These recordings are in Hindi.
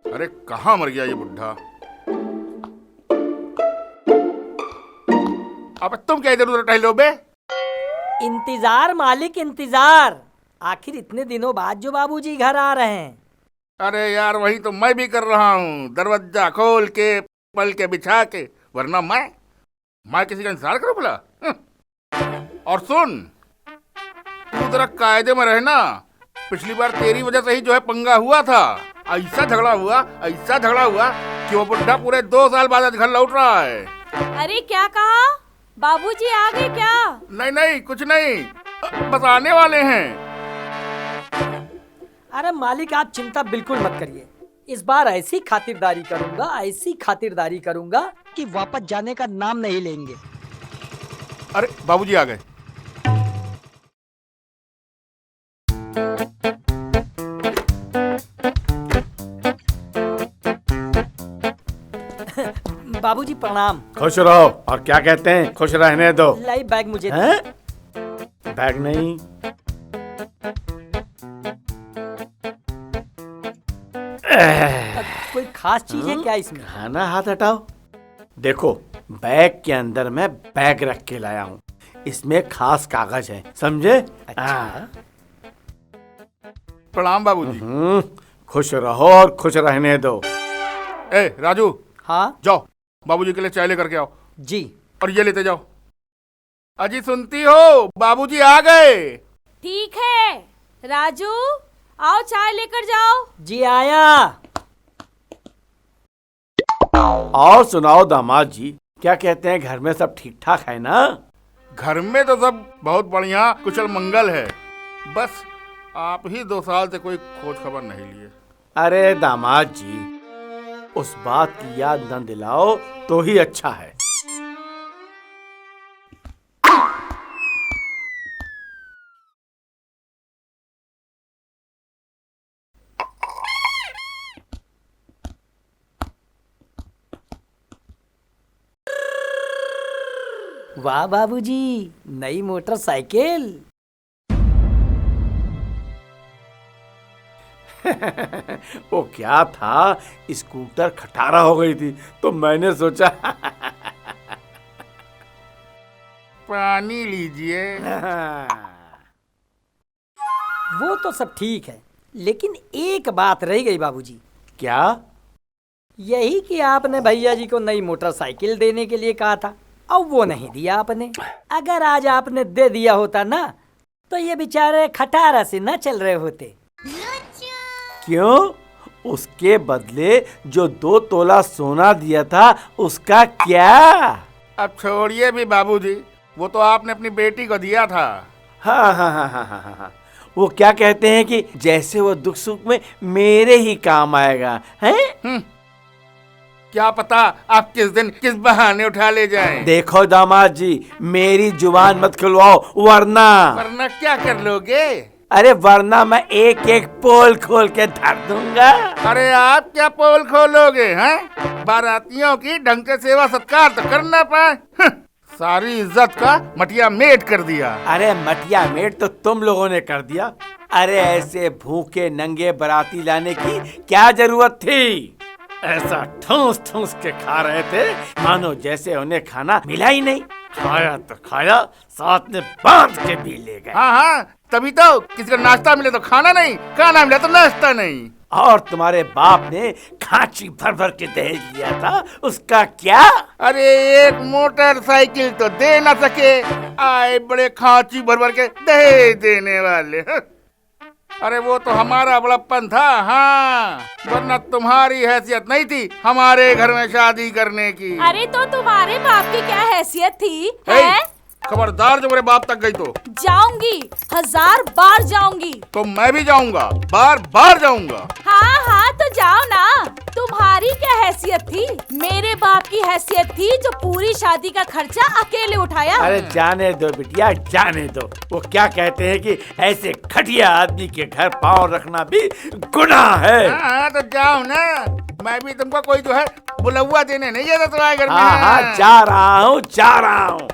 अरे कहाँ मर गया ये बुढ़ा? अब तुम क्या इधर उधर टहलो बे? इंतजार मालिक इंतजार। आखिर इतने दिनों बाद जो बाबूजी घर आ रहे हैं। अरे यार वही तो मैं भी कर रहा हूँ, दरवाजा खोल के पल के बिछा के, वरना मैं किसी का इंतजार करूँ भला? और सुन, तू जरा कायदे में रहना। पिछली बार तेरी वजह से ही जो है पंगा हुआ था। ऐसा झगड़ा हुआ कि वो बुढ़ा पूरे 2 साल बाद आज घर लौट रहा है। अरे क्या कहा? बाबूजी आ गए क्या? नहीं कुछ नहीं, बस आने वाले हैं। अरे मालिक आप चिंता बिल्कुल मत करिए। इस बार ऐसी खातिरदारी करूंगा कि वापस जाने का नाम नहीं लेंगे। अरे बाबूजी आ गए। बाबूजी प्रणाम। खुश रहो। और क्या कहते हैं, खुश रहने दो। लाई बैग मुझे हैं? बैग नहीं, कोई खास चीज है क्या इसमें? खाना हाथ हटाओ। देखो, बैग के अंदर मैं बैग रख के लाया हूँ। इसमें खास कागज है, समझे? अच्छा। प्रणाम बाबूजी। खुश रहो और खुश रहने दो। ए राजू, हाँ जाओ बाबूजी के लिए चाय लेकर के आओ। जी। और ये लेते जाओ। अजी सुनती हो, बाबूजी आ गए। ठीक है राजू, आओ चाय लेकर जाओ। जी आया। और सुनाओ दामाद जी, क्या कहते हैं, घर में सब ठीक ठाक है ना? घर में तो सब बहुत बढ़िया कुशल मंगल है। बस आप ही 2 साल से कोई खोज खबर नहीं लिए। अरे दामाद जी, उस बात की याद न दिलाओ तो ही अच्छा है। वाह बाबूजी, नई मोटरसाइकिल। वो क्या था, स्कूटर खटारा हो गई थी तो मैंने सोचा पानी लीजिए। वो तो सब ठीक है, लेकिन एक बात रह गई बाबूजी। क्या? यही कि आपने भैया जी को नई मोटरसाइकिल देने के लिए कहा था, अब वो नहीं दिया आपने। अगर आज आपने दे दिया होता ना, तो ये बेचारे खटारा से न चल रहे होते। क्यों? उसके बदले जो 2 तोला सोना दिया था उसका क्या? अब छोड़िए भी बाबूजी, वो तो आपने अपनी बेटी को दिया था। हाँ। वो क्या कहते हैं कि जैसे वो दुख सुख में मेरे ही काम आएगा, हैं? क्या पता आप किस दिन किस बहाने उठा ले जाएं। देखो दामाद जी, मेरी जुबान मत खुलवाओ, वरना क्या कर लोगे? अरे वरना मैं एक एक पोल खोल के धर दूंगा। अरे आप क्या पोल खोलोगे हैं? बारातियों की ढंग से सेवा सत्कार तो करना पाए। सारी इज्जत का मटिया मेट कर दिया। अरे मटिया मेट तो तुम लोगों ने कर दिया। अरे ऐसे भूखे नंगे बाराती लाने की क्या जरूरत थी? ऐसा ठूस ठूस के खा रहे थे मानो जैसे उन्हें खाना मिला ही नहीं। खाया तो खाया, साथ में बांध के भी ले गए। हाँ, तभी तो किसी को नाश्ता मिले तो खाना नहीं, खाना मिले तो नाश्ता नहीं। और तुम्हारे बाप ने खांची भर भर के दहेज लिया था, उसका क्या? अरे एक मोटरसाइकिल तो दे ना सके, आए बड़े खांची भर भर के दहेज देने वाले। अरे वो तो हमारा बड़प्पन था, हाँ, वरना तुम्हारी हैसियत नहीं थी हमारे घर में शादी करने की। अरे तो तुम्हारे बाप की क्या हैसियत थी? है? खबरदार जो मेरे बाप तक गई तो जाऊंगी, 1000 बार जाऊंगी। तो मैं भी जाऊंगा, बार बार जाऊंगा। हाँ हाँ तो जाओ ना। तुम्हारी क्या हैसियत थी? मेरे बाप की हैसियत थी जो पूरी शादी का खर्चा अकेले उठाया। अरे जाने दो बिटिया, जाने दो। वो क्या कहते हैं कि ऐसे घटिया आदमी के घर पांव रखना भी गुनाह है। हाँ तो जाओ ना, मैं भी तुमको कोई जो है बुलौआ देने नहीं जाता तुम्हारे घर में। हाँ हाँ जा रहा हूँ।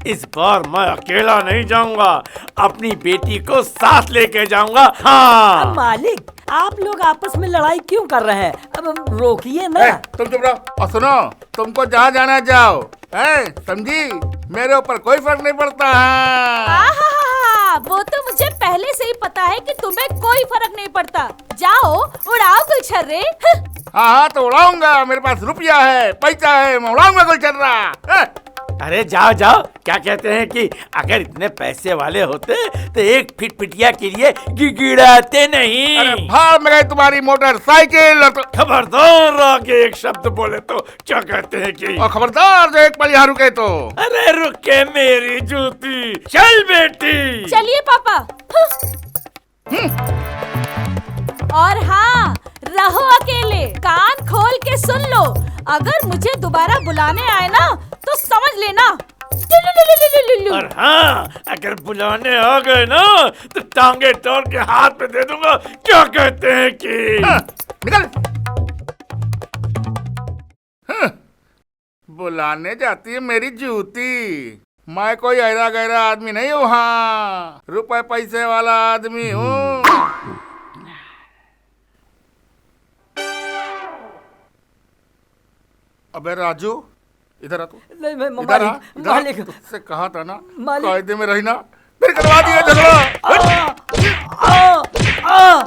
इस बार मैं अकेला नहीं जाऊंगा, अपनी बेटी को साथ लेके जाऊंगा। हाँ अब मालिक, आप लोग आपस में लड़ाई क्यों कर रहे हैं? अब रोकिए ना। तुम चुप रहो और सुनो, तुमको जहाँ जाना जाओ, समझी? मेरे ऊपर कोई फर्क नहीं पड़ता है। वो तो मुझे पहले से ही पता है कि तुम्हें कोई फर्क नहीं पड़ता। जाओ उड़ाओ गुलछर्रे। हाँ तो उड़ाऊंगा, मेरे पास रुपया है, पैसा है, मैं उड़ाऊंगा गुलछर्रा। अरे जाओ जाओ। क्या कहते हैं कि अगर इतने पैसे वाले होते तो एक फिटपिटिया के लिए गिड़गिड़ाते नहीं। अरे भाड़ में गई तुम्हारी मोटरसाइकिल। खबरदार आगे एक शब्द बोले तो क्या कहते हैं कि और खबरदार जो एक पल यहाँ रुके तो। अरे रुके मेरी जूती। चल बेटी। चलिए पापा। और हाँ, रहो अकेले, कान खोल के सुन लो। अगर मुझे दोबारा बुलाने आए ना तो समझ लेना। और हाँ, अगर बुलाने आ गए ना तो टांगे तोड़ के हाथ पे दे दूंगा। क्या कहते हैं कि निकल। बुलाने जाती है मेरी जूती। मैं कोई ऐरा गैरा आदमी नहीं हूँ, हाँ रुपए पैसे वाला आदमी हूँ। अबे राजू, इधर आ तू। नहीं मैं इधर आ, मालिक, इधर आ। मालिक। तुझसे कहा था ना मालिक। कायदे में रहना, फिर करवा दिया झगड़ा। आ, आ, आ,